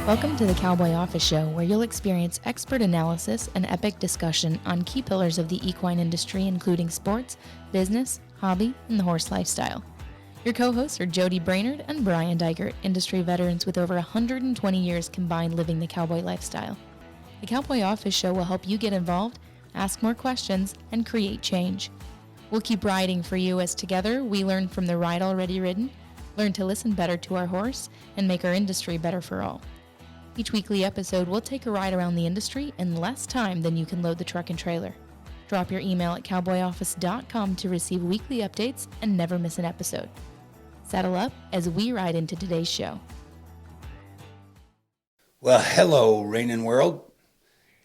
Welcome to the Cowboy Office Show, where you'll experience expert analysis and epic discussion on key pillars of the equine industry, including sports, business, hobby, and the horse lifestyle. Your co-hosts are Jody Brainerd and Brian Dykert, industry veterans with over 120 years combined living the cowboy lifestyle. The Cowboy Office Show will help you get involved, ask more questions, and create change. We'll keep riding for you as together we learn from the ride already ridden, learn to listen better to our horse, and make our industry better for all. Each weekly episode will take a ride around the industry in less time than you can load the truck and trailer. Drop your email at cowboyoffice.com to receive weekly updates and never miss an episode. Saddle up as we ride into today's show. Well, hello, Reining world.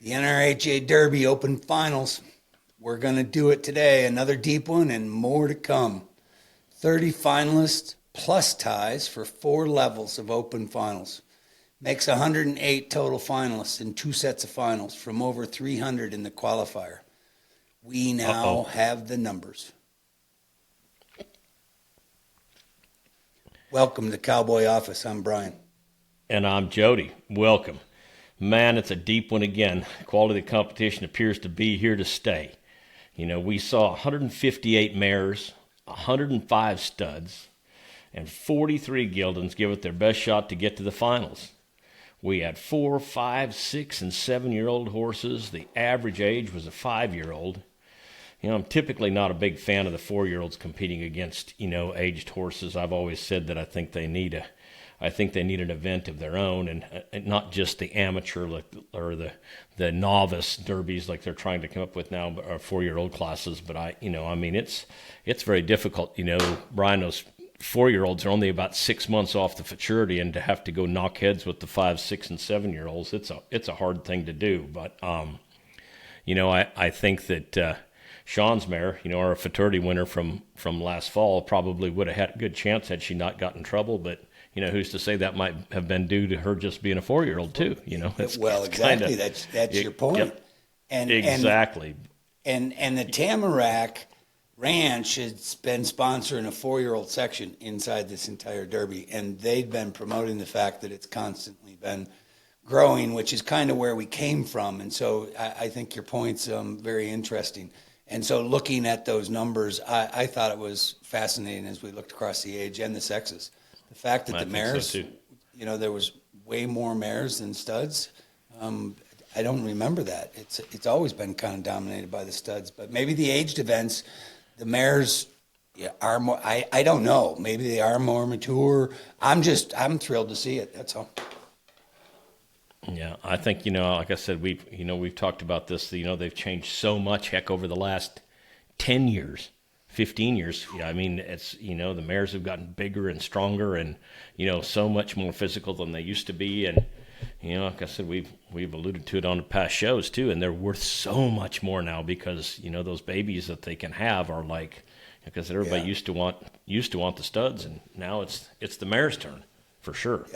The NRHA Derby Open Finals. We're going to do it today. Another deep one and more to come. 30 finalists plus ties for 4 levels of Open Finals. Makes 108 total finalists in 2 sets of finals from over 300 in the qualifier. We now have the numbers. Welcome to Cowboy Office. I'm Brian. And I'm Jody. Welcome. Man, it's a deep one again. Quality of the competition appears to be here to stay. You know, we saw 158 mares, 105 studs, and 43 geldings give it their best shot to get to the finals. We had 4, 5, 6, and 7-year-old horses. The average age was a 5-year-old. You know, I'm typically not a big fan of the 4-year-olds competing against, aged horses. I've always said that I think they need an event of their own, and not just the amateur or the novice derbies like they're trying to come up with now, or 4-year-old classes. But it's very difficult. Brian knows 4-year-olds are only about 6 months off the maturity, and to have to go knock heads with the 5, 6, and 7-year-olds, it's a hard thing to do. But I think that Sean's mare, our futurity winner from last fall, probably would have had a good chance had she not gotten in trouble. But who's to say that might have been due to her just being a 4-year-old too? Exactly. That's your point. Yep, and exactly. And the Tamarack Ranch has been sponsoring a 4-year-old section inside this entire derby, and they've been promoting the fact that it's constantly been growing, which is kind of where we came from. And so I think your point's very interesting. And so looking at those numbers, I thought it was fascinating as we looked across the age and the sexes. The fact that the mares, there was way more mares than studs. I don't remember that. It's always been kind of dominated by the studs, but maybe the aged events, the mares are more, I don't know. Maybe they are more mature. I'm thrilled to see it. That's all. Yeah, I think, like I said, we've talked about this, they've changed so much, heck, over the last 10 years, 15 years. Yeah, I mean, it's, the mares have gotten bigger and stronger and, so much more physical than they used to be. And, like I said, we've alluded to it on the past shows too, and they're worth so much more now because, those babies that they can have are like, because everybody used to want the studs, and now it's the mare's turn for sure.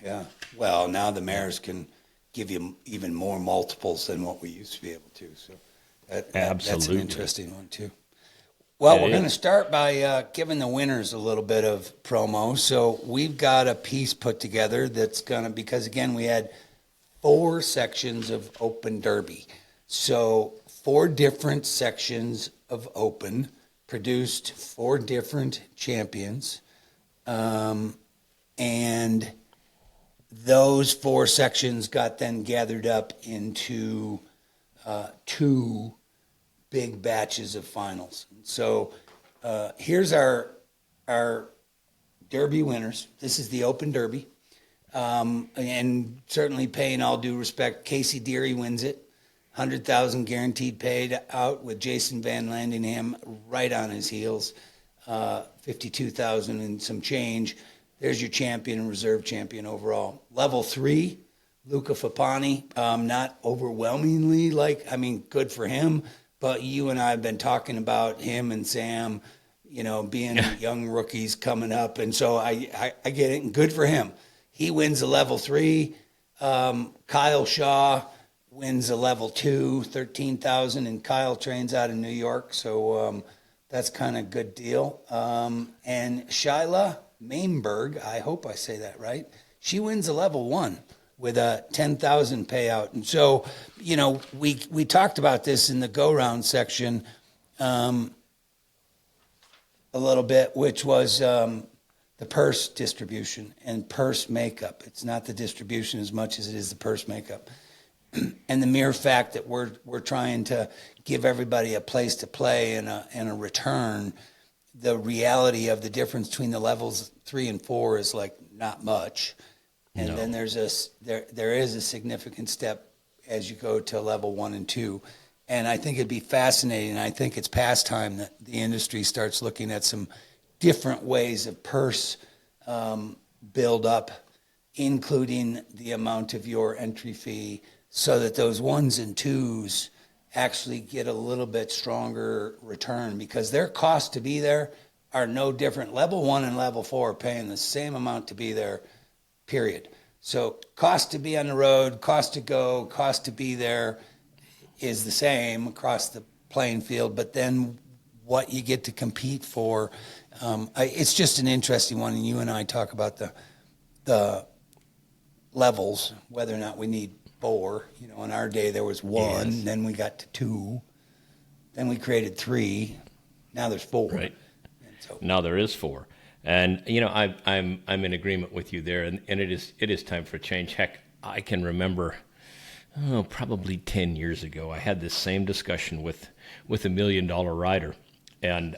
Yeah. Well, now the mares can give you even more multiples than what we used to be able to. So that's an interesting one too. Well, we're going to start by giving the winners a little bit of promo. So we've got a piece put together that's going to, because again, we had 4 sections of Open Derby. So 4 different sections of Open produced 4 different champions. And those 4 sections got then gathered up into 2 big batches of finals. So here's our Derby winners. This is the Open Derby. And certainly paying all due respect, Casey Deary wins it. $100,000 guaranteed paid out with Jason Van Landingham right on his heels. $52,000 and some change. There's your champion and reserve champion overall. Level 3, Luca Fapani. Not overwhelmingly good for him, but you and I have been talking about him and Sam, being young rookies coming up. And so I get it, and good for him. He wins a level 3. Kyle Shaw wins a level 2, $13,000, and Kyle trains out in New York. So that's kind of a good deal. And Shyla Mainberg, I hope I say that right. She wins a level 1. with a 10,000 payout. And so, we talked about this in the go round section a little bit, which was the purse distribution and purse makeup. It's not the distribution as much as it is the purse makeup. And the mere fact that we're trying to give everybody a place to play and a return, the reality of the difference between the levels 3 and 4 is like not much. And then there is a significant step as you go to level 1 and 2. And I think it'd be fascinating. I think it's past time that the industry starts looking at some different ways of purse build up, including the amount of your entry fee, so that those 1s and 2s actually get a little bit stronger return, because their cost to be there are no different. Level 1 and level 4 are paying the same amount to be there, period. So cost to be on the road, cost to go, cost to be there is the same across the playing field, but then what you get to compete for, it's just an interesting one. And you and I talk about the levels, whether or not we need 4. In our day there was 1, yes. Then we got to 2, then we created 3. Now there's 4. Right. So, now there is 4. And I'm in agreement with you there, and it is time for a change. Heck, I can remember, probably 10 years ago, I had this same discussion with a $1 million rider, and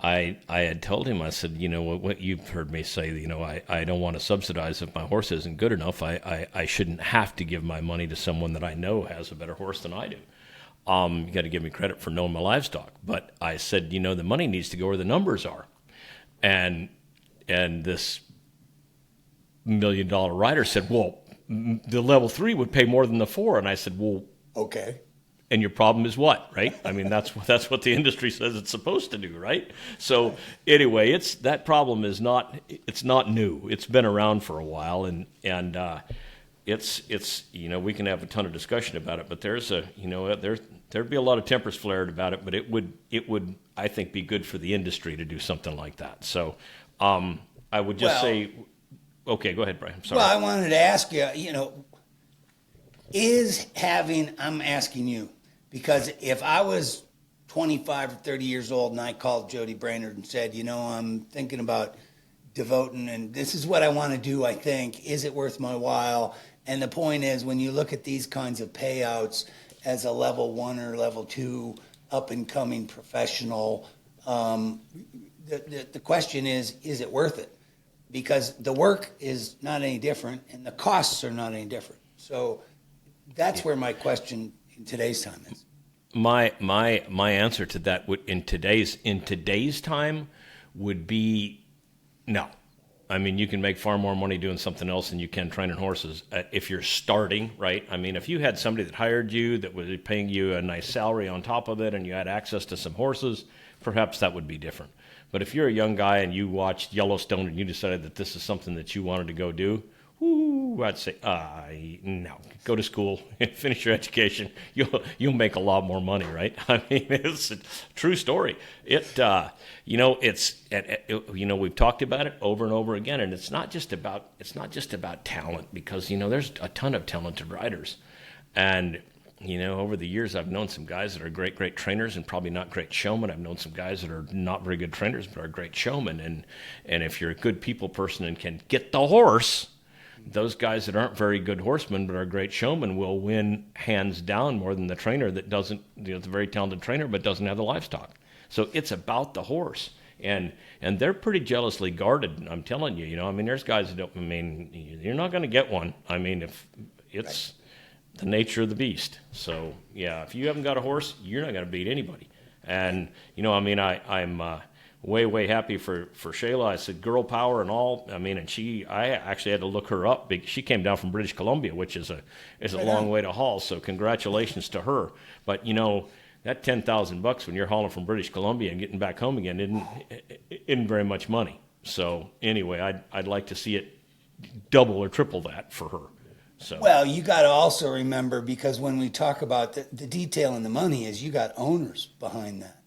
I had told him, I said, what you've heard me say, I don't want to subsidize if my horse isn't good enough. I shouldn't have to give my money to someone that I know has a better horse than I do. You got to give me credit for knowing my livestock. But I said, the money needs to go where the numbers are. And this $1 million rider said, well, the level 3 would pay more than the 4. And I said, well, okay. And your problem is what, right? I mean, that's what the industry says it's supposed to do, right? So anyway, that problem is not new. It's been around for a while, and it's we can have a ton of discussion about it, but there'd be a lot of tempers flared about it, but it would I think be good for the industry to do something like that. So I would just say, okay, go ahead, Brian. I'm sorry. Well, I wanted to ask you, I'm asking you, because if I was 25 or 30 years old and I called Jody Brainerd and said, I'm thinking about devoting, and this is what I want to do, I think, is it worth my while? And the point is, when you look at these kinds of payouts as a level 1 or level 2 up and coming professional, the question is it worth it? Because the work is not any different and the costs are not any different. So that's where my question in today's time is. My answer to that in today's time would be no. I mean, you can make far more money doing something else than you can training horses if you're starting, right? I mean, if you had somebody that hired you that was paying you a nice salary on top of it and you had access to some horses, perhaps that would be different. But if you're a young guy and you watched Yellowstone and you decided that this is something that you wanted to go do, I'd say, no. Go to school, finish your education. You'll make a lot more money, right? I mean, it's a true story. We've talked about it over and over again, and it's not just about talent, because there's a ton of talented riders, and over the years I've known some guys that are great trainers and probably not great showmen. I've known some guys that are not very good trainers but are great showmen, and if you're a good people person and can get the horse, those guys that aren't very good horsemen but are great showmen will win hands down more than the trainer that doesn't, it's a very talented trainer but doesn't have the livestock. So it's about the horse, and they're pretty jealously guarded. I'm telling you, I mean, there's guys that don't. I mean, you're not going to get one. I mean, if it's the nature of the beast. So yeah, if you haven't got a horse, you're not going to beat anybody. And I mean, I'm way happy for Shayla. I said girl power and all. I mean, and I actually had to look her up. She came down from British Columbia, which is a long way to haul. So congratulations to her. But that $10,000 when you're hauling from British Columbia and getting back home again isn't very much money. So anyway, I'd like to see it double or triple that for her. So. Well, you got to also remember, because when we talk about the detail and the money, is you got owners behind that.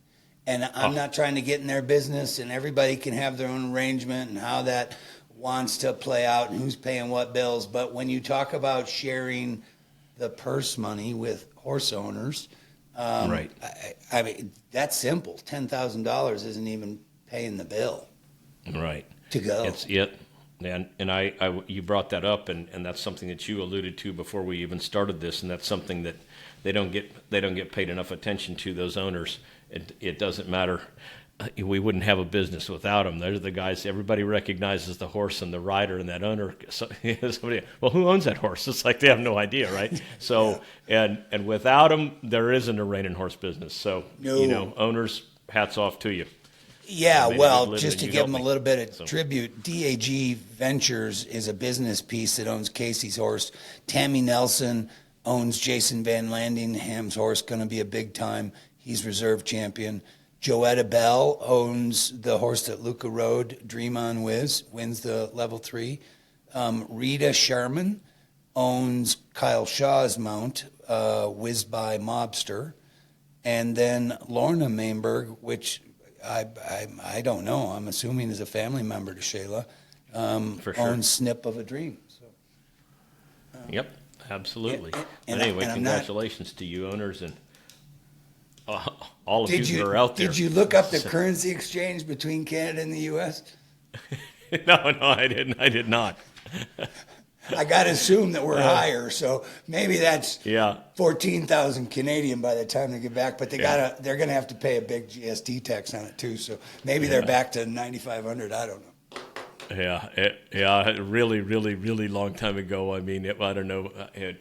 And I'm not trying to get in their business, and everybody can have their own arrangement and how that wants to play out and who's paying what bills. But when you talk about sharing the purse money with horse owners, Right. I mean, that's simple. $10,000 isn't even paying the bill Right. to go. It's it. And I you brought that up, and that's something that you alluded to before we even started this, and that's something that they don't get paid enough attention to, those owners. It doesn't matter. We wouldn't have a business without them. They're the guys. Everybody recognizes the horse and the rider and that owner. Somebody, well, who owns that horse? It's like they have no idea, right? So, and without them, there isn't a reining horse business. So, No. Owners, hats off to you. Yeah, Made a well, good living, just to you give helped them a me. little bit of So- tribute, DAG Ventures is a business piece that owns Casey's horse. Tammy Nelson owns Jason Van Landingham's horse, going to be a big time. He's reserve champion. Joetta Bell owns the horse that Luca rode, Dream on Wiz, wins the level 3. Rita Sherman owns Kyle Shaw's mount, Whiz by Mobster. And then Lorna Mainberg, which I don't know. I'm assuming is a family member to Shayla. For sure. Owns Snip of a Dream. So, Yep, absolutely. and But anyway, I'm not- congratulations to you owners and all of you did that you are out there. did you look up the currency exchange between Canada and the U.S.? No, I didn't. I did not. I got to assume that we're higher, so maybe that's Yeah. 14,000 Canadian by the time they get back. But Yeah. they're gonna have to pay a big GST tax on it too. So maybe they're back to 9,500. I don't know. Yeah, a really, really, really long time ago. I mean, I don't know.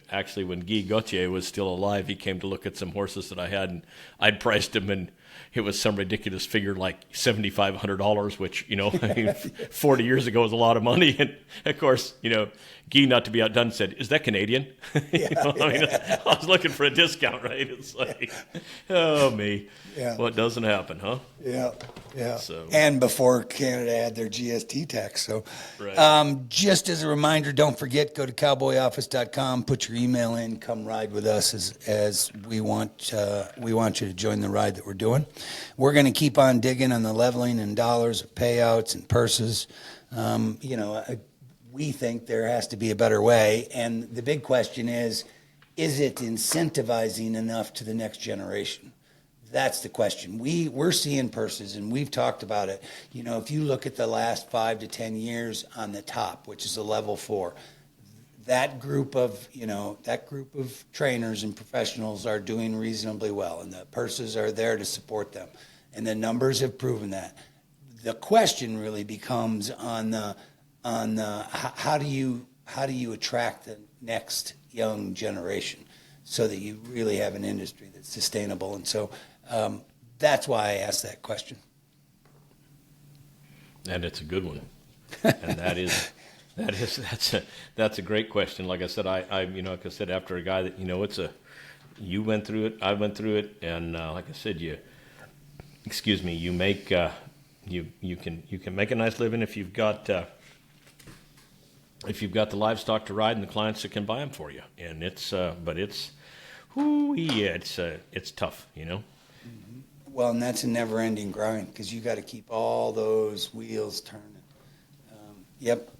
Actually, when Guy Gauthier was still alive, he came to look at some horses that I had, and I'd priced them, and it was some ridiculous figure like $7,500, which, I mean, 40 years ago was a lot of money. And of course, Guy, not to be outdone, said, "Is that Canadian?" I mean, I was looking for a discount, right? It's like, oh, me. Yeah. What doesn't happen, huh? Yeah. So- And before Canada had their GST tax. So Right. just as a reminder, don't forget, go to cowboyoffice.com, put your email in, come ride with us as we want you to join the ride that we're doing. We're going to keep on digging on the leveling and dollars of payouts and purses. We think there has to be a better way. And the big question is it incentivizing enough to the next generation? That's the question. We're seeing purses, and we've talked about it. If you look at the last 5 to 10 years on the top, which is a level 4, that group of trainers and professionals are doing reasonably well, and the purses are there to support them, and the numbers have proven that. The question really becomes on the how do you attract the next young generation so that you really have an industry that's sustainable. And so that's why I asked that question. And it's a good one. And that's a great question. Like I said, like I said, after a guy that, you went through it, I went through it. And like I said, you make, you can make a nice living if you've got the livestock to ride and the clients that can buy them for you. And it's tough, Well, and that's a never-ending grind because you got to keep all those wheels turning. Yep.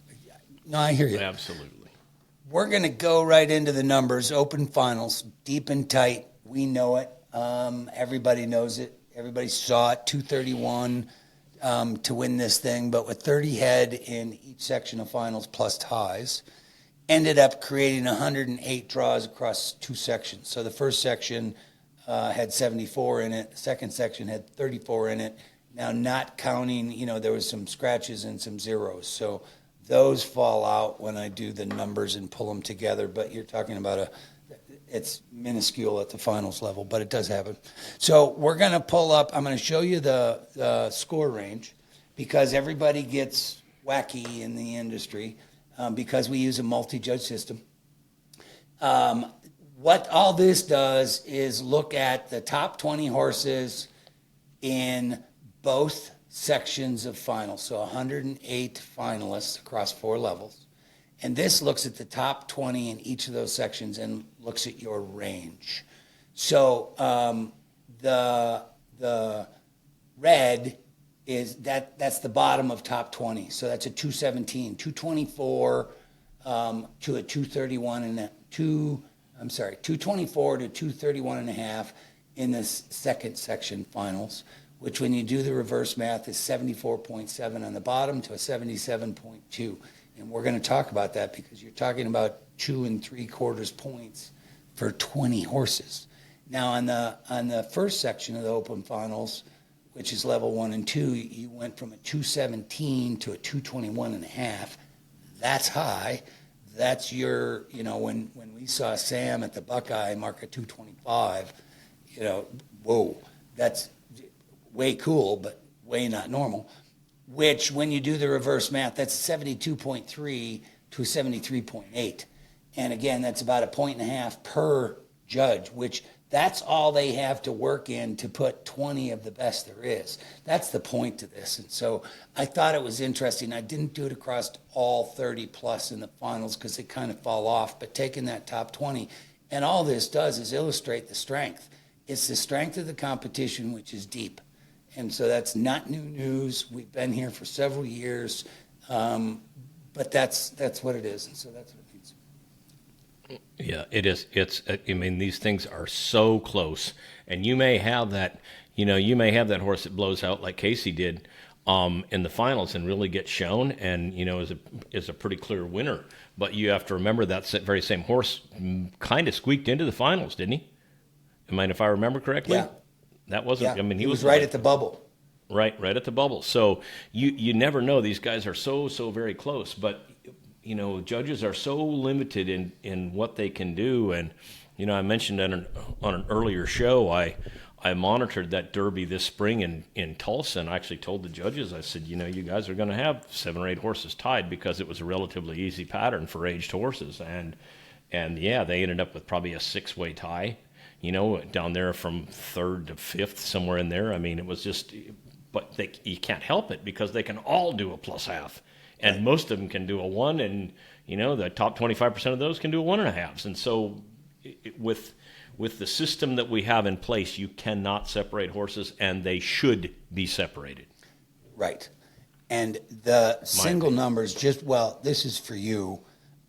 No, I hear you. Absolutely. We're going to go right into the numbers. Open finals, deep and tight. We know it. Everybody knows it. Everybody saw it. 231 to win this thing, but with 30 head in each section of finals plus ties, ended up creating 108 draws across 2 sections. So the first section had 74 in it. The second section had 34 in it. Now, not counting, there was some scratches and some zeros. So those fall out when I do the numbers and pull them together. But you're talking about it's minuscule at the finals level, but it does happen. So we're going to pull up. I'm going to show you the score range because everybody gets wacky in the industry because we use a multi-judge system. What all this does is look at the top 20 horses in both sections of finals, so 108 finalists across 4 levels. And this looks at the top 20 in each of those sections and looks at your range. So the red that's the bottom of top 20. So that's a 217, 224 to a 231 and 224 to 231 and a half in the second section finals, which when you do the reverse math is 74.7 on the bottom to a 77.2. And we're going to talk about that because you're talking about 2 3/4 points for 20 horses. Now on the first section of the Open Finals, which is level 1 and 2, you went from a 217 to a 221 and a half. That's high. That's your, when we saw Sam at the Buckeye mark a 225, whoa, that's way cool, but way not normal. Which, when you do the reverse math, that's 72.3 to 73.8. And again, that's about a 1.5 per judge, which that's all they have to work in to put 20 of the best there is. That's the point to this. And so I thought it was interesting. I didn't do it across all 30 plus in the finals because they kind of fall off, but taking that top 20. And all this does is illustrate the strength. It's the strength of the competition, which is deep. And so that's not new news. We've been here for several years, but that's what it is. And so that's what it means. Yeah, it is. These things are so close, and you may have that horse that blows out like Casey did in the finals and really get shown, and is a pretty clear winner. But you have to remember that very same horse kind of squeaked into the finals, didn't he? If I remember correctly. Yeah. That wasn't. Yeah. He was right at the bubble. Right at the bubble. So you never know. These guys are so very close, but judges are so limited in what they can do. And I mentioned on an earlier show, I monitored that Derby this spring in Tulsa, and I actually told the judges, I said, you guys are going to have 7 or 8 horses tied because it was a relatively easy pattern for aged horses, and yeah, they ended up with probably a 6-way tie. Down there from 3rd to 5th, somewhere in there. It was just, but you can't help it because they can all do a plus half. And most of them can do a 1, and, the top 25% of those can do a 1.5. And so with the system that we have in place, you cannot separate horses, and they should be separated. Right. And the single numbers, this is for you,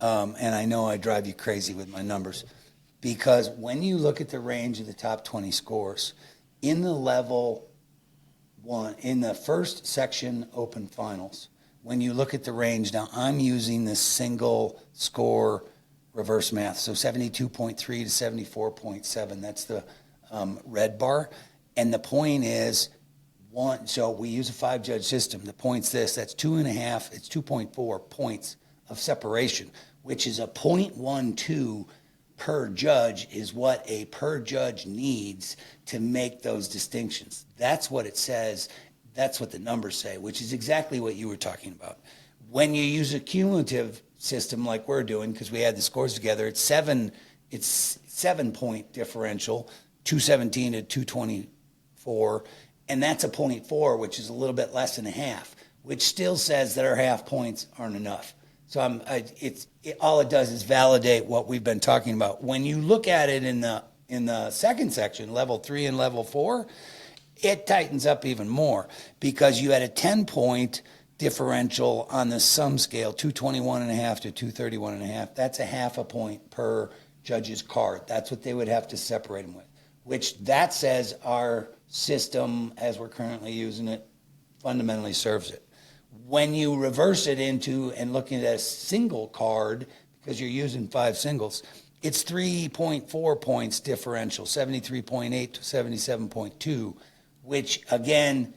and I know I drive you crazy with my numbers. Because when you look at the range of the top 20 scores, in the level 1, in the first section Open Finals, when you look at the range, now I'm using the single score reverse math, so 72.3 to 74.7, that's the red bar. And the point is, so we use a 5-judge system. The point's that's 2.5, it's 2.4 points of separation, which is a 0.12 per judge is what a per judge needs to make those distinctions. That's what it says. That's what the numbers say, which is exactly what you were talking about. When you use a cumulative system like we're doing, because we add the scores together, it's 7-point differential, 217 to 224, and that's a 0.4, which is a little bit less than a half, which still says that our half points aren't enough. So all it does is validate what we've been talking about. When you look at it in the second section, level 3 and level 4, it tightens up even more because you had a 10-point differential on the sum scale, 221.5 to 231.5. That's a half a point per judge's card. That's what they would have to separate them with, which that says our system, as we're currently using it, fundamentally serves it. When you reverse it into and looking at a single card, because you're using 5 singles, it's 3.4 points differential, 73.8 to 77.2, which, again,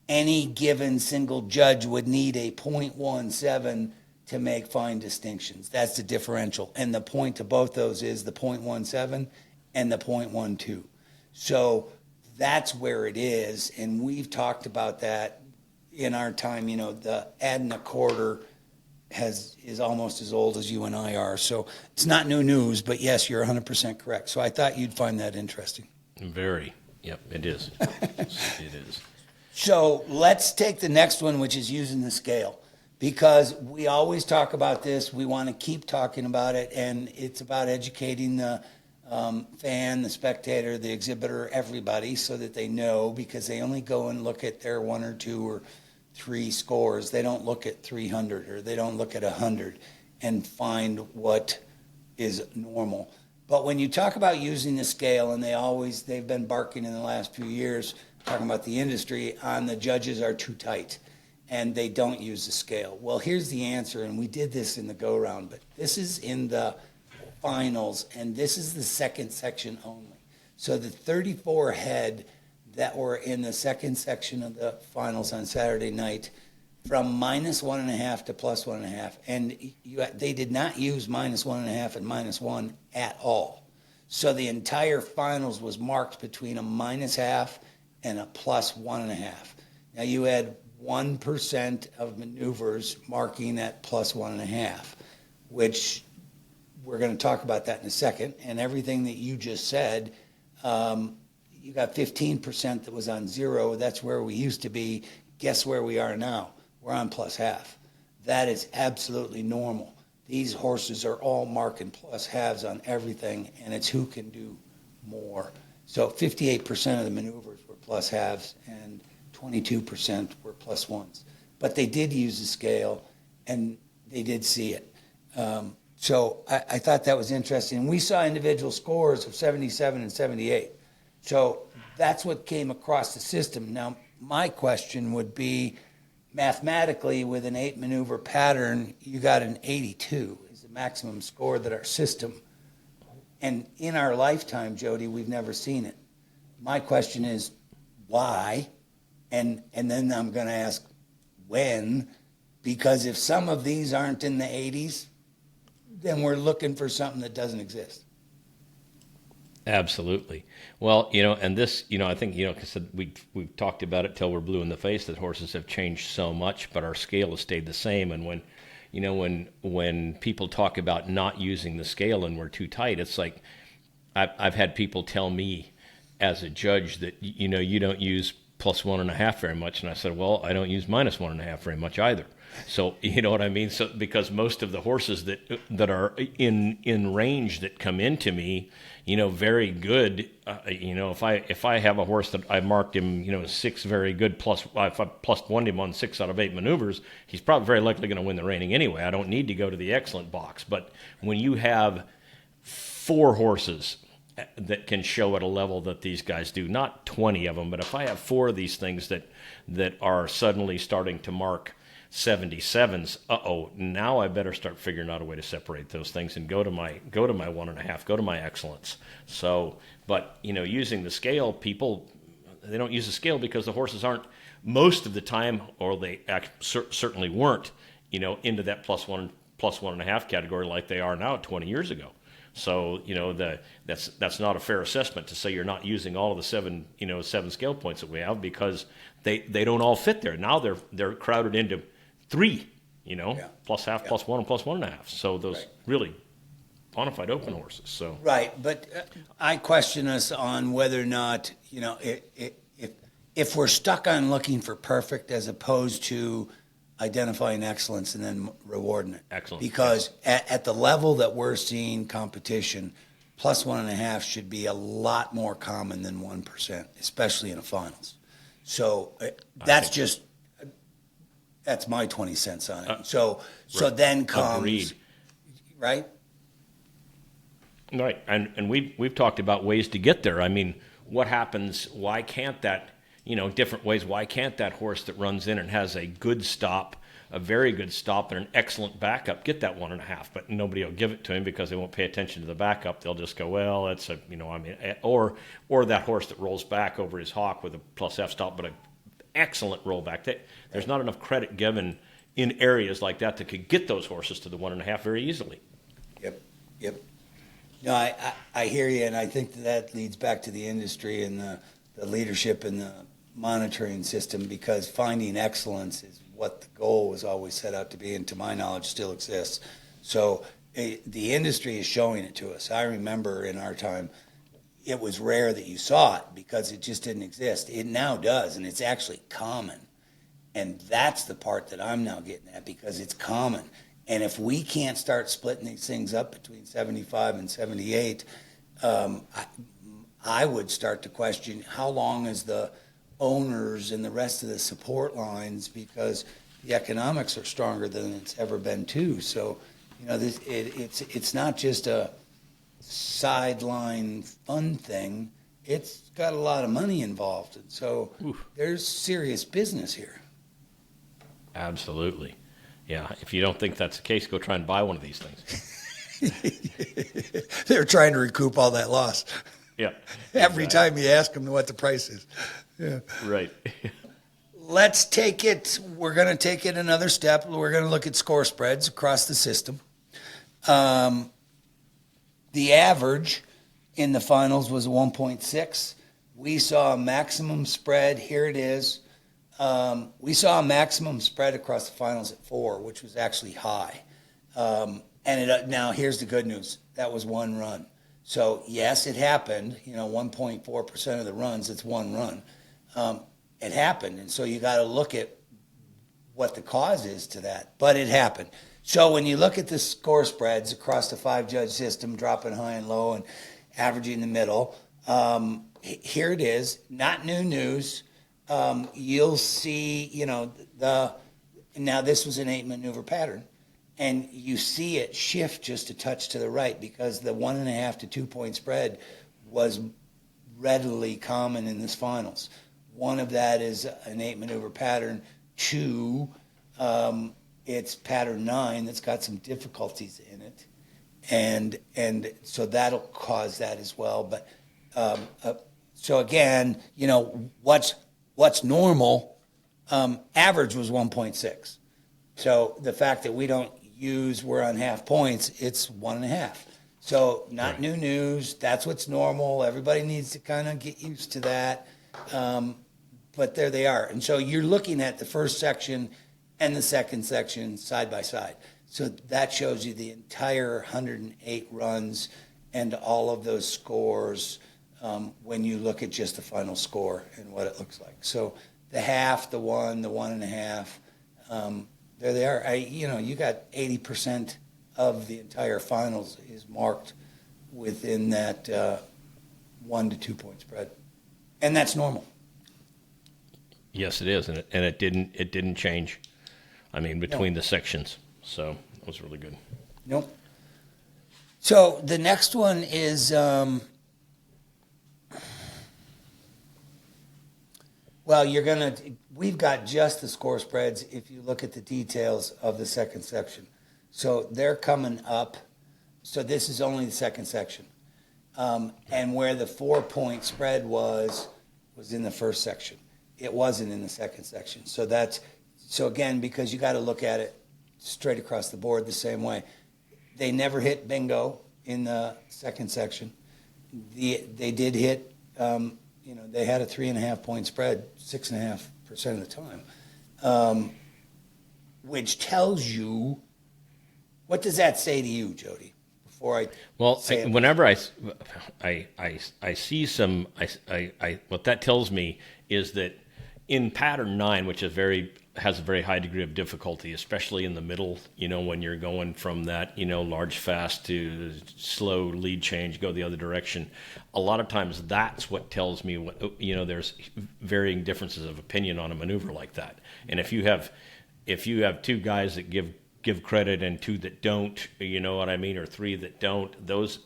any given single judge would need a 0.17 to make fine distinctions. That's the differential. And the point to both those is the 0.17 and the 0.12. So that's where it is, and we've talked about that in our time. The adding a quarter is almost as old as you and I are. So it's not new news, but yes, you're 100% correct. So I thought you'd find that interesting. Very. Yep, it is. It is. So let's take the next one, which is using the scale, because we always talk about this. We want to keep talking about it, and it's about educating the fan, the spectator, the exhibitor, everybody, so that they know, because they only go and look at their 1 or 2 or 3 scores. They don't look at 300 or they don't look at 100 and find what is normal. But when you talk about using the scale, and they've been barking in the last few years, talking about the industry, on the judges are too tight and they don't use the scale. Well, here's the answer, and we did this in the go-round, but this is in the finals, and this is the second section only. So the 34 head that were in the second section of the finals on Saturday night, from -1.5 to +1.5, and they did not use -1.5 and -1 at all. So the entire finals was marked between a -0.5 and a +1.5. Now you had 1% of maneuvers marking at +1.5, which we're going to talk about that in a second. And everything that you just said, you got 15% that was on 0. That's where we used to be. Guess where we are now? We're on +0.5. That is absolutely normal. These horses are all marking +0.5s on everything, and it's who can do more. So 58% of the maneuvers were +0.5s, and 22% were +1s. But they did use the scale, and they did see it. So I thought that was interesting. We saw individual scores of 77 and 78. So that's what came across the system. Now, my question would be, mathematically, with an 8-maneuver pattern, you got an 82 is the maximum score that our system. And in our lifetime, Jody, we've never seen it. My question is, why? And then I'm going to ask, when? Because if some of these aren't in the 80s, then we're looking for something that doesn't exist. Absolutely. Well, and this, I think, because we've talked about it till we're blue in the face that horses have changed so much, but our scale has stayed the same. And when people talk about not using the scale and we're too tight, it's like I've had people tell me as a judge that, you don't use +1.5 very much. And I said, well, I don't use -1.5 very much either. So, you know what I mean? So, because most of the horses that are in range that come into me, very good, if I have a horse that I marked him, 6 very good, if I +1'd him on 6 out of 8 maneuvers, he's probably very likely going to win the Reining anyway. I don't need to go to the excellent box. But when you have 4 horses that can show at a level that these guys do, not 20 of them, but if I have 4 of these things that are suddenly starting to mark 77s, now I better start figuring out a way to separate those things and go to my 1.5, go to my excellence. So, but using the scale, they don't use the scale because the horses aren't most of the time, or they certainly weren't, into that +1.5 category like they are now 20 years ago. So that's not a fair assessment to say you're not using all of the 7 scale points that we have, because they don't all fit there. Now they're crowded into 3, +0.5, +1, and +1.5. So those really bona fide open horses. So right, but I question us on whether or not if we're stuck on looking for perfect as opposed to identifying excellence and then rewarding it. Excellent. Because at the level that we're seeing competition, +1.5 should be a lot more common than 1%, especially in a finals. So that's my 20 cents on it. So then comes, agreed. Right? Right, and we've talked about ways to get there. I mean, what happens? Why can't that? Different ways. Why can't that horse that runs in and has a good stop, a very good stop, and an excellent backup get that 1.5? But nobody will give it to him because they won't pay attention to the backup. They'll just go, well, that's or that horse that rolls back over his hawk with a +F stop, but an excellent rollback. There's not enough credit given in areas like that could get those horses to the 1.5 very easily. Yep. No, I hear you, and I think that leads back to the industry and the leadership and the monitoring system, because finding excellence is what the goal was always set out to be, and to my knowledge still exists. So the industry is showing it to us. I remember in our time, it was rare that you saw it because it just didn't exist. It now does, and it's actually common. And that's the part that I'm now getting at, because it's common. And if we can't start splitting these things up between 75 and 78, I would start to question how long is the owners and the rest of the support lines, because the economics are stronger than it's ever been too. So, it's not just a sideline fun thing. It's got a lot of money involved. And so there's serious business here. Absolutely. Yeah. If you don't think that's the case, go try and buy one of these things. They're trying to recoup all that loss. Yeah. Every time you ask them what the price is. Yeah. Right. Let's take it. We're going to take it another step. We're going to look at score spreads across the system. The average in the finals was 1.6. We saw a maximum spread. Here it is. We saw a maximum spread across the finals at 4, which was actually high. Now here's the good news. That was one run. So yes, it happened. 1.4% of the runs, it's one run. It happened. And so you got to look at what the cause is to that. But it happened. So when you look at the score spreads across the 5-judge system, dropping high and low and averaging the middle, here it is. Not new news. You'll see, now this was an 8 maneuver pattern, and you see it shift just a touch to the right because the 1.5 to 2 point spread was readily common in this finals. One of that is an 8 maneuver pattern. 2, it's pattern 9 that's got some difficulties in it, and so that'll cause that as well. But so again, what's normal? Average was 1.6. So the fact that we're on half points, it's 1.5. So not new news. That's what's normal. Everybody needs to kind of get used to that. But there they are. And so you're looking at the first section and the second section side by side. So that shows you the entire 108 runs and all of those scores when you look at just the final score and what it looks like. So the half, the 1, the 1.5, there they are. You got 80% of the entire finals is marked within that 1 to 2 point spread. And that's normal. Yes, it is, and it didn't change. I mean, between the sections, so it was really good. Nope. So the next one is, we've got just the score spreads if you look at the details of the second section. So they're coming up. So this is only the second section, and where the 4 point spread was in the first section. It wasn't in the second section. So again, because you got to look at it straight across the board the same way. They never hit bingo in the second section. They did hit, they had a 3.5 point spread 6.5% of the time, which tells you, what does that say to you, Jody? Whenever I see some, what that tells me is that in pattern 9, which has a very high degree of difficulty, especially in the middle, when you're going from that, large fast to slow lead change, go the other direction. A lot of times that's what tells me there's varying differences of opinion on a maneuver like that. And if you have 2 guys that give credit and 2 that don't, you know what I mean, or 3 that don't, those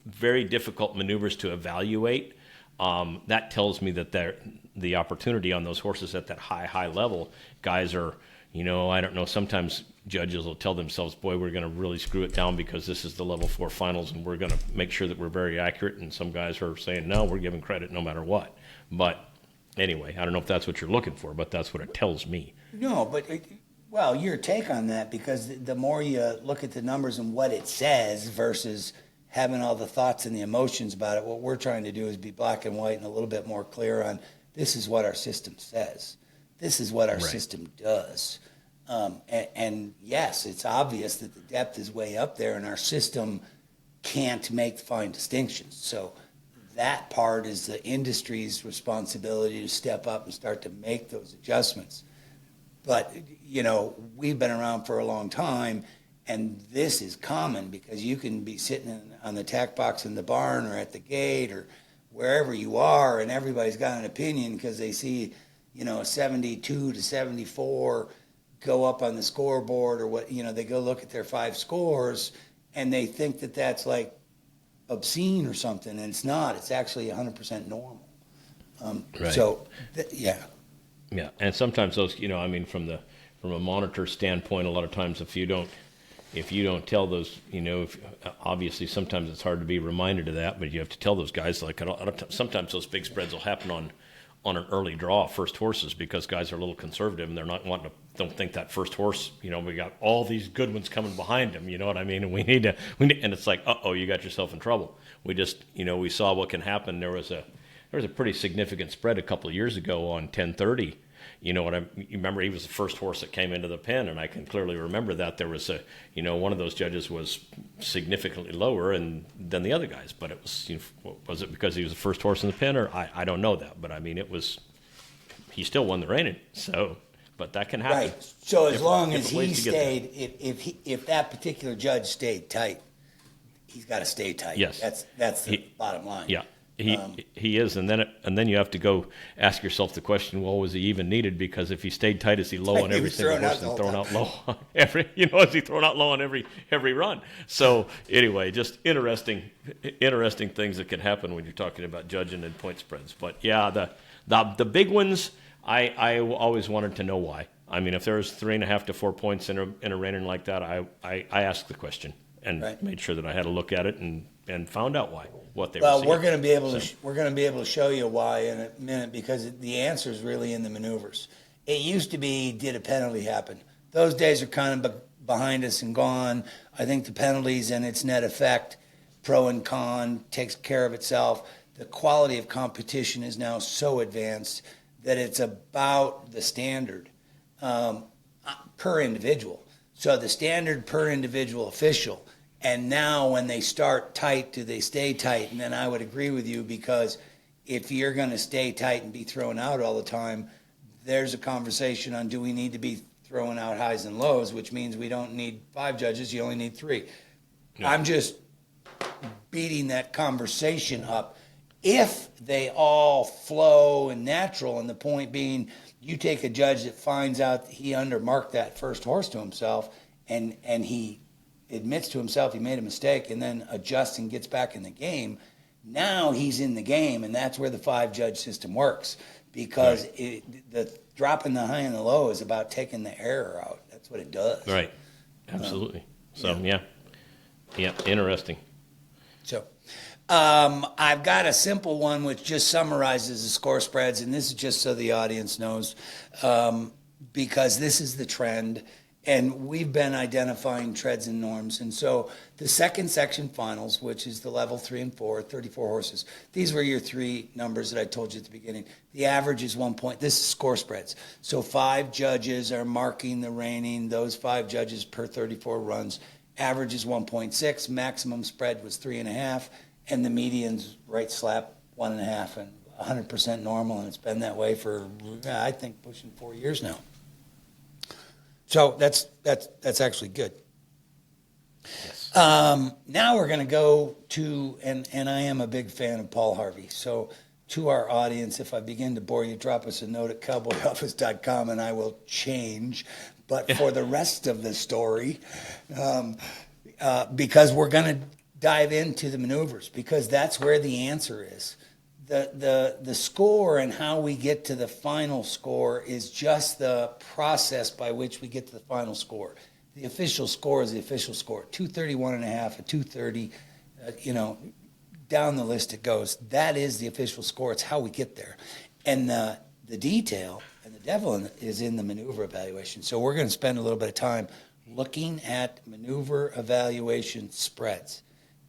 very difficult maneuvers to evaluate, that tells me that the opportunity on those horses at that high level, guys are, I don't know, sometimes judges will tell themselves, boy, we're going to really screw it down because this is the level 4 finals and we're going to make sure that we're very accurate. And some guys are saying, no, we're giving credit no matter what. But anyway, I don't know if that's what you're looking for, but that's what it tells me. No, but your take on that, because the more you look at the numbers and what it says versus having all the thoughts and the emotions about it, what we're trying to do is be black and white and a little bit more clear on this is what our system says. This is what our system does. And yes, it's obvious that the depth is way up there and our system can't make fine distinctions. So that part is the industry's responsibility to step up and start to make those adjustments. But, we've been around for a long time, And this is common because you can be sitting on the tack box in the barn or at the gate or wherever you are, and everybody's got an opinion because they see, a 72 to 74 go up on the scoreboard, or what, they go look at their 5 scores and they think that that's like obscene or something, and it's not. It's actually 100% normal. Right. So, yeah. Yeah, and sometimes those, from a monitor standpoint, a lot of times if you don't tell those, obviously sometimes it's hard to be reminded of that, but you have to tell those guys, like sometimes those big spreads will happen on an early draw, first horses, because guys are a little conservative and they're not don't think that first horse, we got all these good ones coming behind him, you know what I mean? And we need, and it's like, you got yourself in trouble. We just, we saw what can happen. There was a pretty significant spread a couple of years ago on 1030. You remember he was the first horse that came into the pen, and I can clearly remember that there was one of those judges was significantly lower than the other guys, but it was, was it because he was the first horse in the pen, or I don't know that, but I mean, he still won the Reining, so, but that can happen. Right. So as long as he stayed, if that particular judge stayed tight, he's got to stay tight. Yes. That's the bottom line. Yeah. He is, and then you have to go ask yourself the question: well, was he even needed? Because if he stayed tight, is he low on every single horse and thrown out low on every? Is he thrown out low on every run? So anyway, just interesting things that can happen when you're talking about judging and point spreads. But yeah, the big ones, I always wanted to know why. I mean, if there's 3.5 to 4 points in a Reining like that, I asked the question and made sure that I had a look at it and found out why. What they were seeing. We're going to be able to show you why in a minute, because the answer is really in the maneuvers. It used to be, did a penalty happen? Those days are kind of behind us and gone. I think the penalties and its net effect, pro and con, takes care of itself. The quality of competition is now so advanced that it's about the standard per individual. So the standard per individual official. And now when they start tight, do they stay tight? And then I would agree with you, because if you're going to stay tight and be thrown out all the time, there's a conversation on, do we need to be throwing out highs and lows, which means we don't need 5 judges, you only need 3. No. I'm just beating that conversation up. If they all flow and natural, and the point being, you take a judge that finds out he undermarked that first horse to himself, and he admits to himself he made a mistake and then adjusts and gets back in the game, now he's in the game, and that's where the 5-judge system works, because the dropping the high and the low is about taking the error out. That's what it does. Right. Absolutely. Yeah, interesting. So I've got a simple one which just summarizes the score spreads, and this is just so the audience knows, because this is the trend. And we've been identifying trends and norms. And so the second section finals, which is the level 3 and 4, 34 horses. These were your 3 numbers that I told you at the beginning. The average is 1 point. This is score spreads. So 5 judges are marking the Reining, those 5 judges per 34 runs. Average is 1.6. Maximum spread was 3.5. And the median's right slap 1.5, and 100% normal. And it's been that way for, I think, pushing 4 years now. So that's actually good. Yes. Now we're going to go to, and I am a big fan of Paul Harvey. So to our audience, if I begin to bore you, drop us a note at cowboyoffice.com and I will change. But for the rest of the story, because we're going to dive into the maneuvers, because that's where the answer is. The score and how we get to the final score is just the process by which we get to the final score. The official score is the official score. 231.5, a 230, down the list it goes. That is the official score. It's how we get there. And the detail and the devil is in the maneuver evaluation. So we're going to spend a little bit of time looking at maneuver evaluation spreads,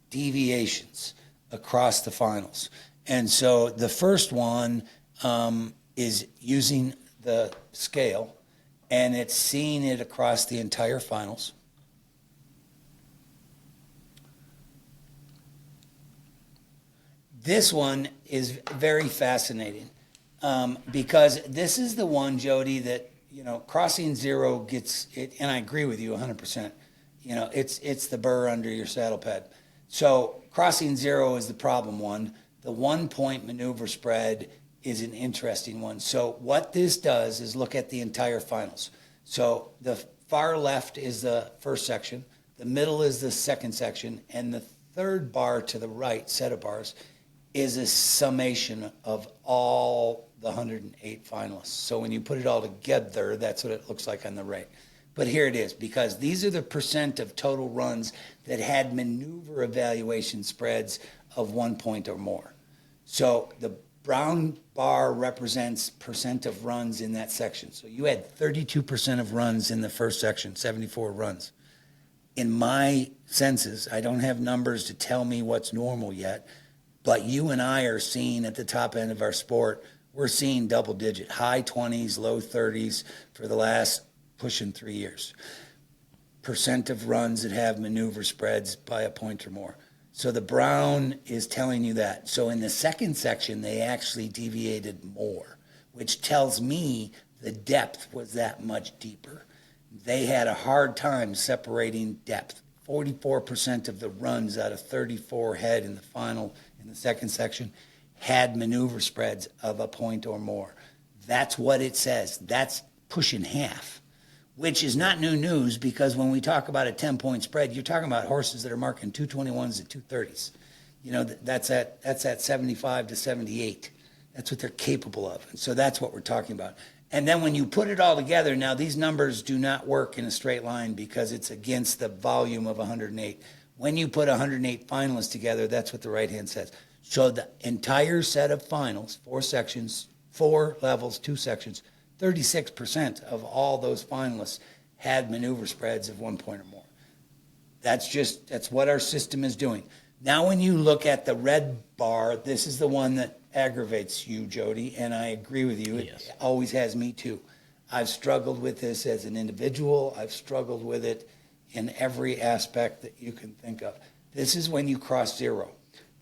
deviations across the finals. And so the first one is using the scale, and it's seeing it across the entire finals. This one is very fascinating because this is the one, Jody, that, crossing 0 gets it, and I agree with you 100%. It's the burr under your saddle pad. So crossing zero is the problem one. The 1 point maneuver spread is an interesting one. So what this does is look at the entire finals. So the far left is the first section, the middle is the second section, and the third bar to the right, set of bars, is a summation of all the 108 finalists. So when you put it all together, that's what it looks like on the right. But here it is, because these are the percent of total runs that had maneuver evaluation spreads of 1 point or more. So the brown bar represents percent of runs in that section. So you had 32% of runs in the first section, 74 runs. In my senses, I don't have numbers to tell me what's normal yet, but you and I are seeing at the top end of our sport, we're seeing double digit, high 20s, low 30s for the last pushing 3 years. Percent of runs that have maneuver spreads by a point or more. So the brown is telling you that. So in the second section, they actually deviated more, which tells me the depth was that much deeper. They had a hard time separating depth. 44% of the runs out of 34 head in the final, in the second section, had maneuver spreads of a point or more. That's what it says. That's pushing half, which is not new news, because when we talk about a 10-point spread, you're talking about horses that are marking 221s and 230s. That's at 75 to 78. That's what they're capable of. And so that's what we're talking about. And then when you put it all together, now these numbers do not work in a straight line because it's against the volume of 108. When you put 108 finalists together, that's what the right hand says. So the entire set of finals, 4 sections, 4 levels, 2 sections, 36% of all those finalists had maneuver spreads of 1 point or more. That's what our system is doing. Now when you look at the red bar, this is the one that aggravates you, Jody, and I agree with you. Yes. It always has me too. I've struggled with this as an individual. I've struggled with it in every aspect that you can think of. This is when you cross zero.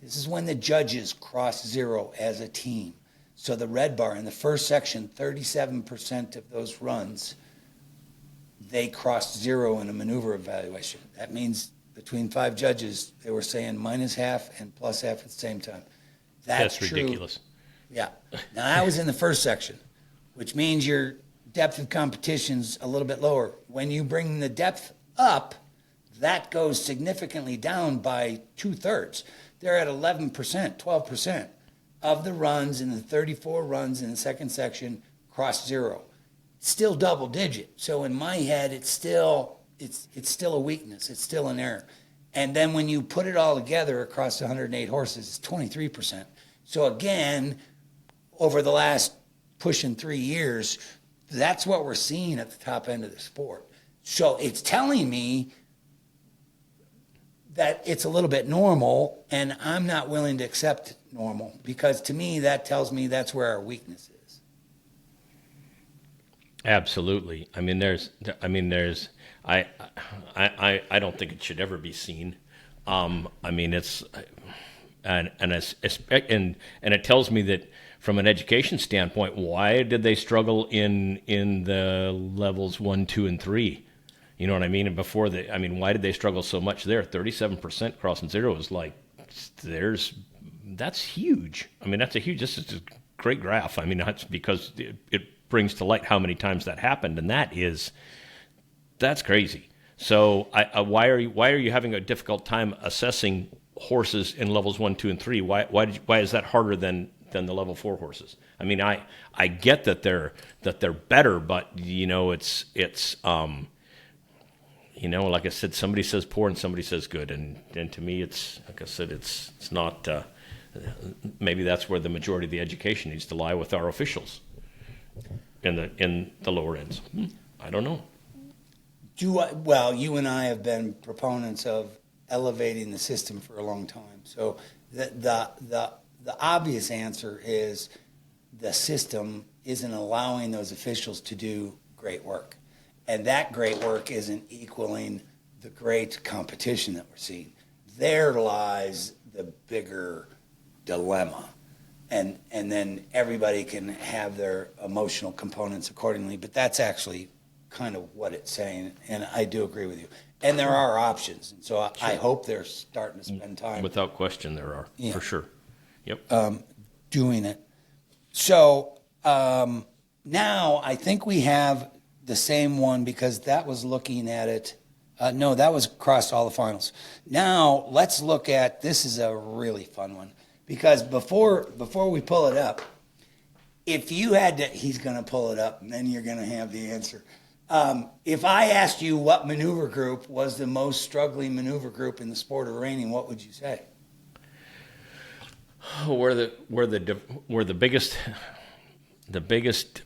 This is when the judges cross zero as a team. So the red bar in the first section, 37% of those runs, they crossed zero in a maneuver evaluation. That means between 5 judges, they were saying minus half and plus half at the same time. That's true. ridiculous. Yeah. Now, I was in the first section, which means your depth of competition's a little bit lower. When you bring the depth up, that goes significantly down by 2/3. They're at 11%, 12% of the runs in the 34 runs in the second section cross zero. Still double digit. So in my head, it's still a weakness. It's still an error. And then when you put it all together across 108 horses, it's 23%. So again, over the last pushing 3 years, that's what we're seeing at the top end of the sport. So it's telling me that it's a little bit normal, and I'm not willing to accept normal, because to me, that tells me that's where our weakness is. Absolutely. I don't think it should ever be seen. It's, and it tells me that from an education standpoint, why did they struggle in the levels 1, 2, and 3? You know what I mean? And before why did they struggle so much there? 37% crossing zero is that's huge. This is a great graph. That's because it brings to light how many times that happened, and that's crazy. So why are you having a difficult time assessing horses in levels 1, 2, and 3? Why is that harder than the level 4 horses? I get that they're better, but it's like I said, somebody says poor and somebody says good, and to me, it's like I said, it's not. Maybe that's where the majority of the education needs to lie, with our officials in the lower ends. I don't know. Well, you and I have been proponents of elevating the system for a long time. So the obvious answer is the system isn't allowing those officials to do great work. And that great work isn't equaling the great competition that we're seeing. There lies the bigger dilemma. And then everybody can have their emotional components accordingly, but that's actually kind of what it's saying, and I do agree with you. And there are options. And so I hope they're starting to spend time. Without question, there are, for sure. Yep. Doing it. So now I think we have the same one because that was looking at it. No, that was across all the finals. Now let's look at, this is a really fun one because before we pull it up, if you had to, he's going to pull it up and then you're going to have the answer. If I asked you what maneuver group was the most struggling maneuver group in the sport of reining, what would you say? Where the biggest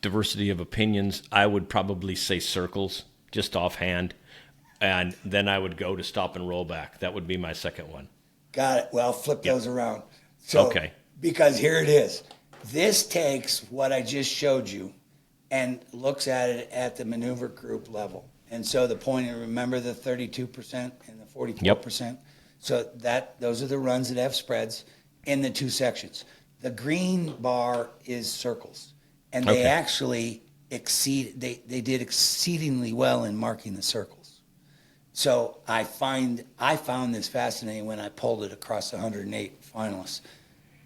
diversity of opinions, I would probably say circles, just offhand, and then I would go to stop and roll back. That would be my second one. Got it. Well, flip those around. So, okay. Because here it is. This takes what I just showed you and looks at it at the maneuver group level. And so the point, and remember the 32% and the 44%? Yep. So those are the runs that have spreads in the two sections. The green bar is circles. And they actually they did exceedingly well in marking the circles. So I found this fascinating when I pulled it across the 108 finalists.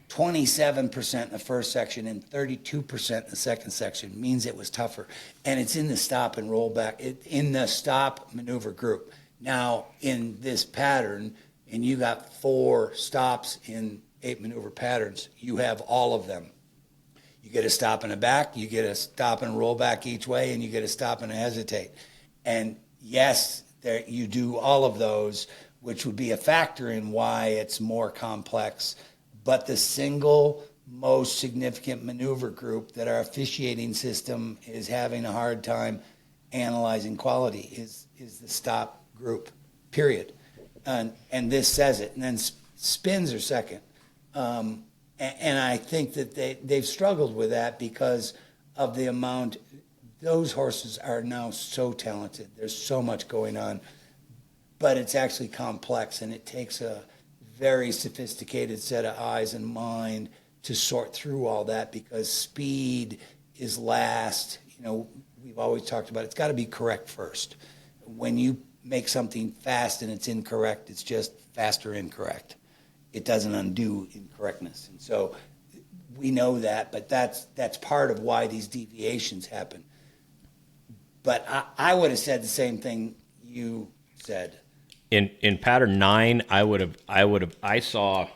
27% in the first section and 32% in the second section means it was tougher. And it's in the stop and roll back, in the stop maneuver group. Now, in this pattern, and you got 4 stops in 8 maneuver patterns, you have all of them. You get a stop and a back, you get a stop and roll back each way, and you get a stop and a hesitate. And yes, you do all of those, which would be a factor in why it's more complex. But the single most significant maneuver group that our officiating system is having a hard time analyzing quality is the stop group, period. And this says it. And then spins are second. And I think that they've struggled with that because of the amount. Those horses are now so talented. There's so much going on. But it's actually complex, and it takes a very sophisticated set of eyes and mind to sort through all that because speed is last. You know, we've always talked about it's got to be correct first. When you make something fast and it's incorrect, it's just fast or incorrect. It doesn't undo incorrectness. And so we know that, but that's part of why these deviations happen. But I would have said the same thing you said. In pattern 9, I saw,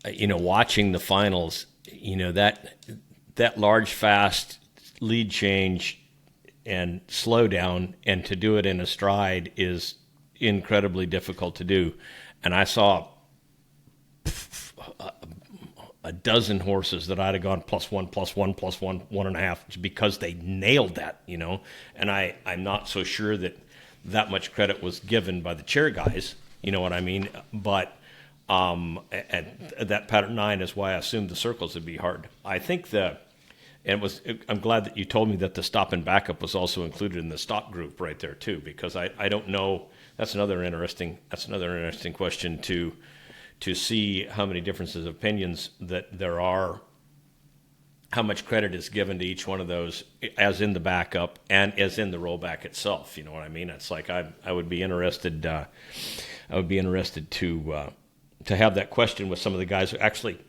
watching the finals, that large fast lead change and slow down, and to do it in a stride is incredibly difficult to do. And I saw a dozen horses that I'd have gone +1, +1, +1, 1.5, because they nailed that, And I'm not so sure that much credit was given by the chair guys, you know what I mean? But and that pattern 9 is why I assumed the circles would be hard. I think I'm glad that you told me that the stop and backup was also included in the stop group right there too, because I don't know. That's another interesting question to see how many differences of opinions that there are, how much credit is given to each one of those, as in the backup and as in the rollback itself. You know what I mean? It's like I would be interested. I would be interested to have that question with some of the guys who actually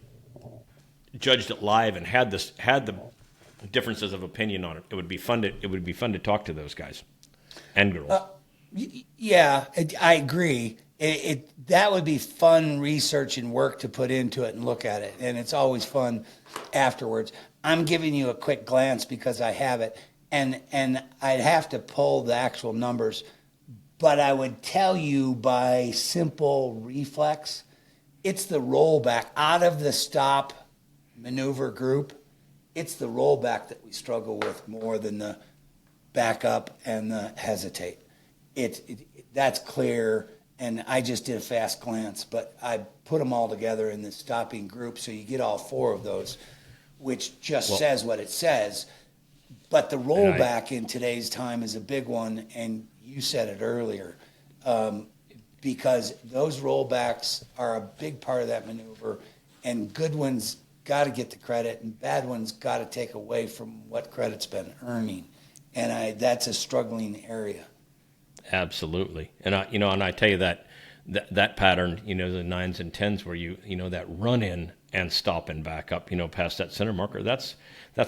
judged it live and had the differences of opinion on it. It would be fun to talk to those guys and girls. Yeah, I agree. That would be fun research and work to put into it and look at it, and it's always fun afterwards. I'm giving you a quick glance because I have it, and I'd have to pull the actual numbers, but I would tell you by simple reflex, it's the rollback out of the stop maneuver group. It's the rollback that we struggle with more than the back up and the hesitate. That's clear. And I just did a fast glance, but I put them all together in the stopping group, so you get all 4 of those, which just says what it says. But the rollback in today's time is a big one, and you said it earlier, because those rollbacks are a big part of that maneuver, and good ones got to get the credit, and bad ones got to take away from what credit's been earning. and that's a struggling area. Absolutely. And I tell you that pattern, the 9s and 10s where that run in and stop and back up, past that center marker, that's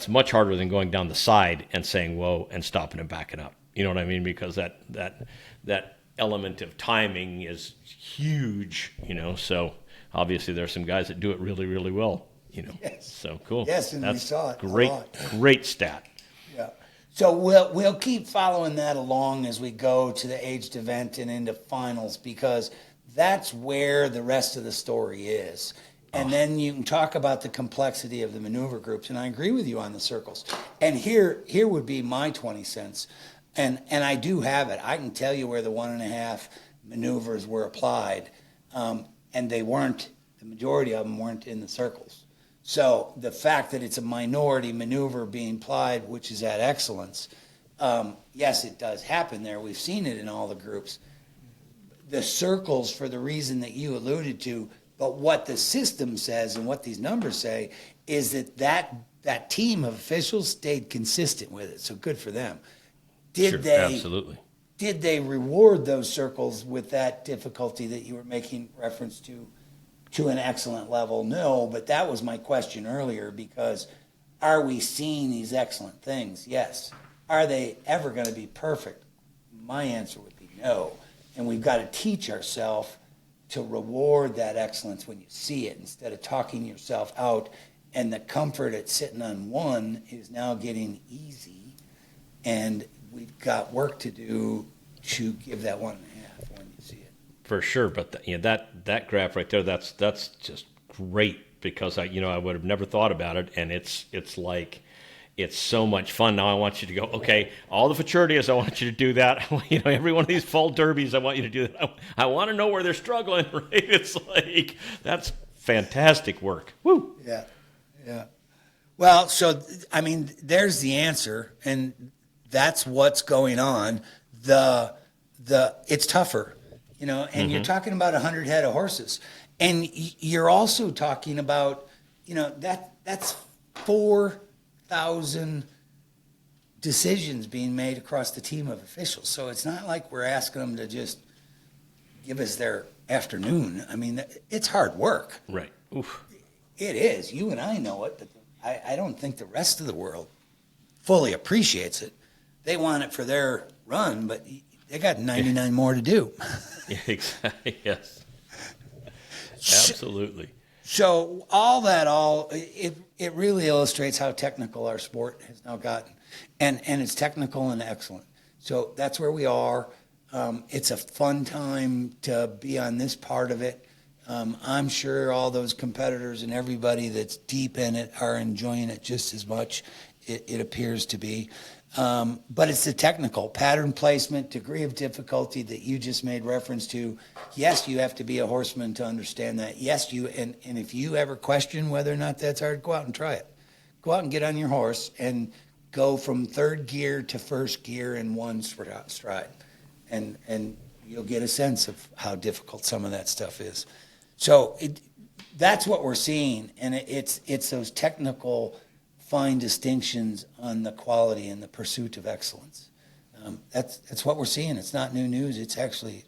much harder than going down the side and saying whoa and stopping and backing up. You know what I mean? Because that element of timing is huge, so obviously there's some guys that do it really, really well, Yes. So cool. Yes, and that's we saw it great, a lot. great stat. Yeah. So we'll keep following that along as we go to the aged event and into finals, because that's where the rest of the story is. And then you can talk about the complexity of the maneuver groups, and I agree with you on the circles. And here would be my 20 cents, and I do have it. I can tell you where the 1.5 maneuvers were applied, and they weren't. The majority of them weren't in the circles. So the fact that it's a minority maneuver being applied, which is at excellence, yes, it does happen there. We've seen it in all the groups. The circles, for the reason that you alluded to, but what the system says and what these numbers say is that team of officials stayed consistent with it. So good for them. Absolutely. Did they reward those circles with that difficulty that you were making reference to an excellent level? No, but that was my question earlier, because are we seeing these excellent things? Yes. Are they ever going to be perfect? My answer would be no. And we've got to teach ourselves to reward that excellence when you see it, instead of talking yourself out. And the comfort at sitting on 1 is now getting easy, and we've got work to do to give that 1.5 when you see it. For sure, but that graph right there, that's just great, because I would have never thought about it, and it's like, it's so much fun. Now I want you to go, okay, all the futurities, I want you to do that. Every one of these fall derbies, I want you to do that. I want to know where they're struggling, right? It's like, that's fantastic work. Woo. Yeah, yeah. Well, so, there's the answer, and that's what's going on. It's tougher, and you're talking about 100 head of horses. And you're also talking about, that's 4,000 decisions being made across the team of officials. So it's not like we're asking them to just give us their afternoon. It's hard work. Right. Oof. It is. You and I know it, but I don't think the rest of the world fully appreciates it. They want it for their run, but they got 99 more to do. Yeah, exactly. Yes. Absolutely. So it really illustrates how technical our sport has now gotten, and it's technical and excellent. So that's where we are. It's a fun time to be on this part of it. I'm sure all those competitors and everybody that's deep in it are enjoying it just as much. It appears to be. But it's the technical pattern placement, degree of difficulty that you just made reference to. Yes, you have to be a horseman to understand that. Yes, and if you ever question whether or not that's hard, go out and try it. Go out and get on your horse and go from third gear to first gear in one stride. And you'll get a sense of how difficult some of that stuff is. So that's what we're seeing, and it's those technical fine distinctions on the quality and the pursuit of excellence. That's what we're seeing. It's not new news. It's actually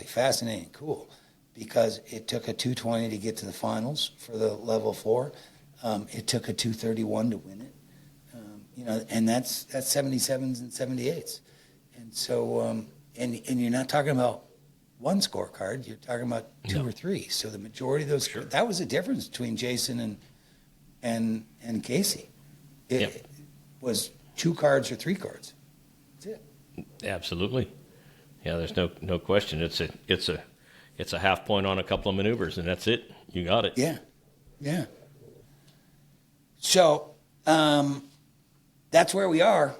fascinating, cool, because it took a 220 to get to the finals for the level 4. It took a 231 to win it. And that's 77s and 78s, and so and you're not talking about one scorecard. You're talking about two or three. So the majority of those, that was the difference between Jason and Casey. It was 2 cards or 3 cards. That's it. Absolutely. Yeah, there's no question. It's a half point on a couple of maneuvers, and that's it. You got it. Yeah. So that's where we are.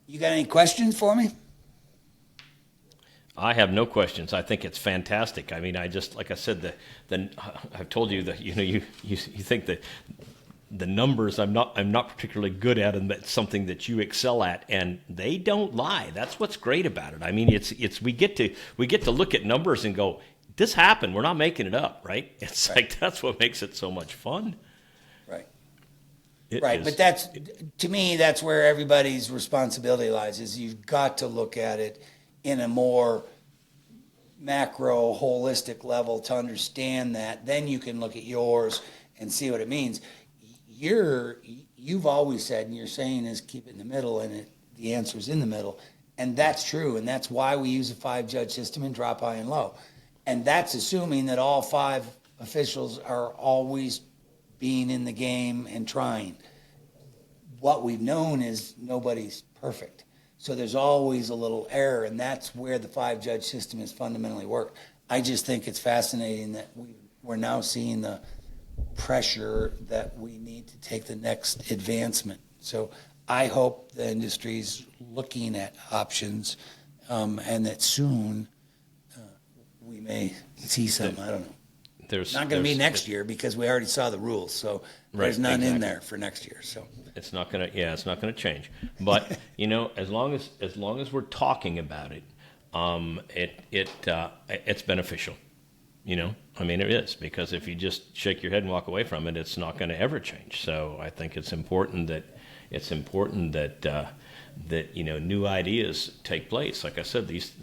You got any questions for me? I have no questions. I think it's fantastic. I mean, I just, like I said, I've told you that you think that the numbers I'm not particularly good at, and that's something that you excel at, and they don't lie. That's what's great about it. I mean, it's we get to look at numbers and go, this happened. We're not making it up, right? It's right. Like, that's what makes it so much fun. Right. Right, but that's, to me, that's where everybody's responsibility lies, is you've got to look at it in a more macro, holistic level to understand that. Then you can look at yours and see what it means. You've always said, and you're saying is keep it in the middle, and the answer is in the middle. And that's true, and that's why we use a 5-judge system and drop high and low. And that's assuming that all 5 officials are always being in the game and trying. What we've known is nobody's perfect. So there's always a little error, and that's where the 5-judge system has fundamentally worked. I just think it's fascinating that we're now seeing the pressure that we need to take the next advancement. So I hope the industry's looking at options, and that soon we may see something. I don't know. It's not going to be next year because we already saw the rules, so there's none in there for next year. So it's not going to, it's not going to change. But as long as we're talking about it, it's beneficial. I mean, it is, because if you just shake your head and walk away from it, it's not going to ever change. So I think it's important that new ideas take place. Like I said, these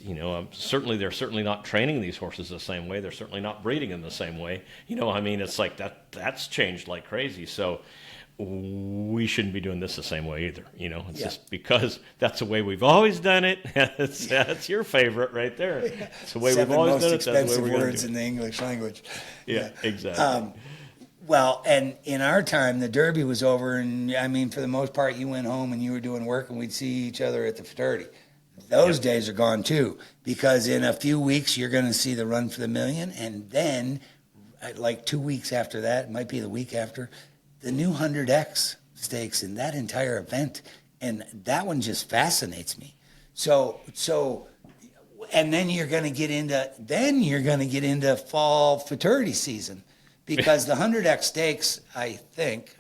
they're certainly not training these horses the same way. They're certainly not breeding them the same way. I mean, it's like that's changed like crazy. So we shouldn't be doing this the same way either. It's just because that's the way we've always done it. That's your favorite right there. It's the way we've always done it. That's the way we're words in the English language. Yeah, exactly. Well, and in our time, the Derby was over, and I mean, for the most part, you went home and you were doing work, and we'd see each other at the fraternity. Those days are gone too, because in a few weeks you're going to see the Run for the Million, and then, like 2 weeks after that, it might be the week after, the new 100X stakes in that entire event, and that one just fascinates me. So, and then you're going to get into fall fraternity season. Because the 100X stakes, I think,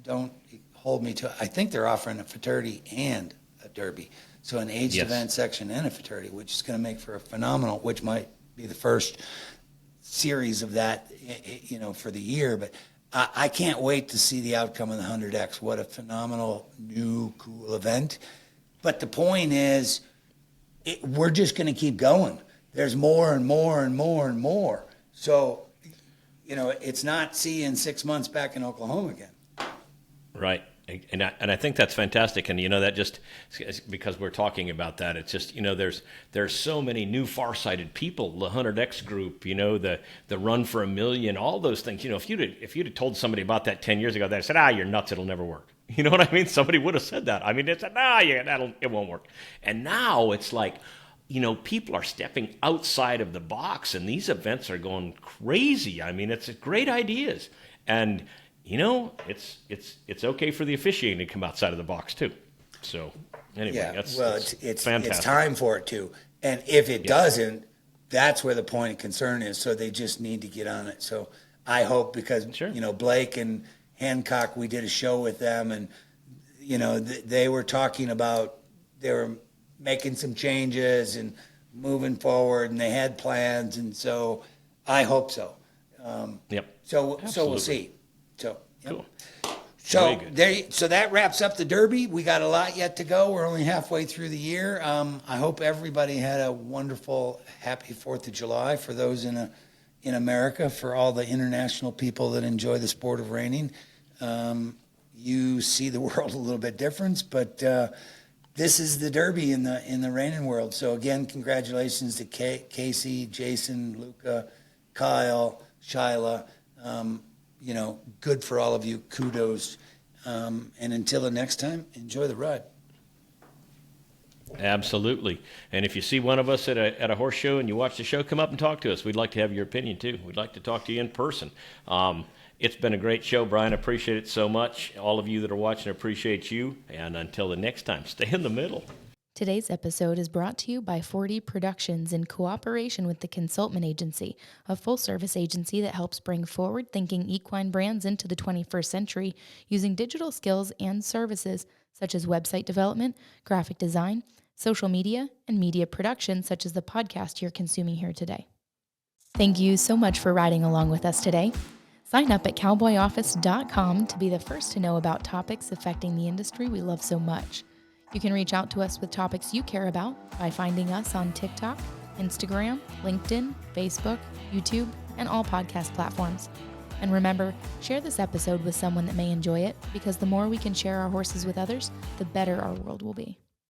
don't hold me to it, I think they're offering a fraternity and a derby. So an aged event section and a fraternity, which is going to make for a phenomenal, which might be the first series of that, for the year. But I can't wait to see the outcome of the 100X. What a phenomenal, new, cool event. But the point is, we're just going to keep going. There's more and more and more and more. So, it's not see you in 6 months back in Oklahoma again. Right. And I think that's fantastic. And, that just because we're talking about that, it's just, there's so many new farsighted people, the 100X group, the Run for a Million, all those things. If you'd have told somebody about that 10 years ago, they'd said, you're nuts, it'll never work. You know what I mean? Somebody would have said that. I mean, they said, it won't work. And now it's like, people are stepping outside of the box, and these events are going crazy. I mean, it's great ideas, and it's okay for the officiating to come outside of the box too. So anyway, it's fantastic. It's time for it too. And if it doesn't, that's where the point of concern is. So they just need to get on it. So I hope, because Blake and Hancock, we did a show with them, and they were talking about they were making some changes and moving forward, and they had plans, and so I hope so. So we'll see. So cool. So that wraps up the Derby. We got a lot yet to go. We're only halfway through the year. I hope everybody had a wonderful, happy 4th of July for those in America, for all the international people that enjoy the sport of reining. You see the world a little bit different, but this is the Derby in the reining world. So again, congratulations to Casey, Jason, Luca, Kyle, Shyla. Good for all of you. Kudos. And until the next time, enjoy the ride. Absolutely. And if you see one of us at a horse show and you watch the show, come up and talk to us. We'd like to have your opinion too. We'd like to talk to you in person. It's been a great show, Brian. I appreciate it so much. All of you that are watching, appreciate you. And until the next time, stay in the middle. Today's episode is brought to you by 4D Productions in cooperation with the Consultment Agency, a full-service agency that helps bring forward-thinking equine brands into the 21st century using digital skills and services such as website development, graphic design, social media, and media production such as the podcast you're consuming here today. Thank you so much for riding along with us today. Sign up at cowboyoffice.com to be the first to know about topics affecting the industry we love so much. You can reach out to us with topics you care about by finding us on TikTok, Instagram, LinkedIn, Facebook, YouTube, and all podcast platforms. And remember, share this episode with someone that may enjoy it, because the more we can share our horses with others, the better our world will be.